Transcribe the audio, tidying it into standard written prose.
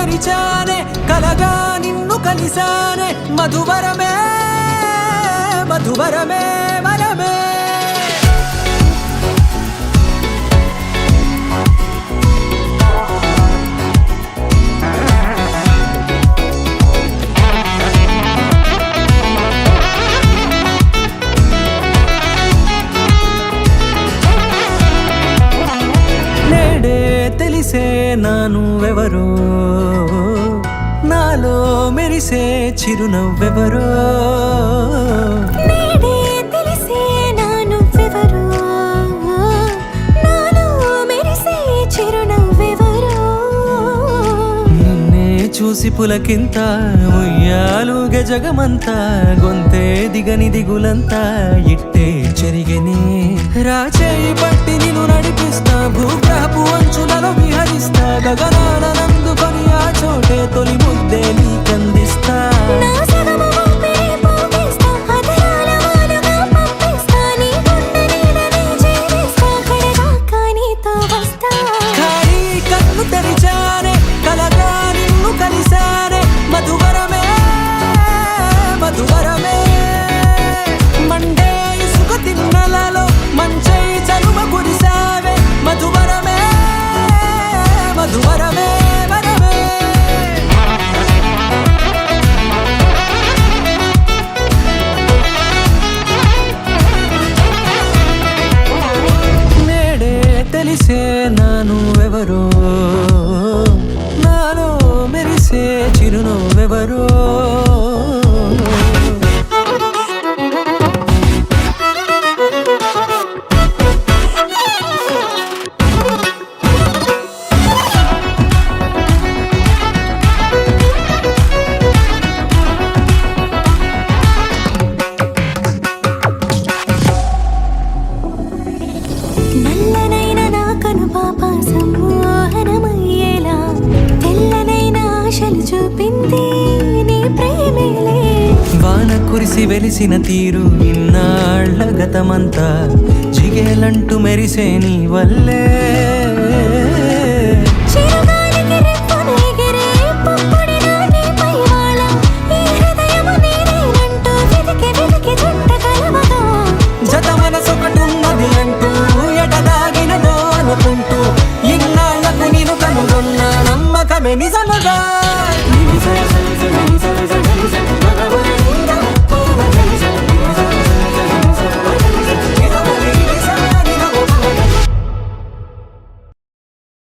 తెరిచానే కలగా నిన్ను కలిసానే మధువరమే మధువరమే వరమే తెలిసే నానువెవరో నాలో మెరిసే చిరునవ్వెవరో నేడే తెలిసే నానువెవరో నాలో మెరిసే చిరునవ్వెవరో నిన్నే చూసి పులకింత ఉయ్యాలుగ జగమంతా గొంతే దిగని దిగులంతా ఇట్టే చెరిగనే రాచేయి పట్టి నిన్ను నడిపిస్తా భూగ్రహపు అంచులలో విహరిస్తా గగనాన నందుకొని ఆ చోటే తొలి ముద్దే నీకందిస్తా నా సగము ఊపిరి పోగిస్తా అదరాల వానగా పంపిస్తా నీ గుండె నీడనే జీవిస్తా కడదాకా నీతో వస్తా ఖాళీ కన్ను తెరిచానే కలగా నిన్ను కలిసానే మధువరమే మధువరమే మండే ఇసుక తిన్నలలో మంచై చలువ కురిసావే మధువరమే మధువరమే వరమే నేడే తెలిసే నానువెవరో నాలో మెరిసే చిరునవ్వెవరో నల్లనైన నా కనుపాప సమ్మోహనమయ్యేలా తెల్లనైన ఆశలు చూపింది నీ ప్రేమేలే వాన కురిసి వెలిసిన తీరు ఇన్నాళ్ల గతమంతా జిగేలంటూ మెరిసే నీ వల్లే చిరుగాలికి రెప్పన ఎగిరే పుప్పొడిన నీపై వాళ ఈ హృదయము నీదేనంటూ వెతికి వెతికి జంట కలవగా జత మనసొకటున్నది అంటూ ఎటదాగినదో అనుకుంటూ ఇన్నాళ్లకు నేను కనుగొన్న నమ్మకమే నిజముగా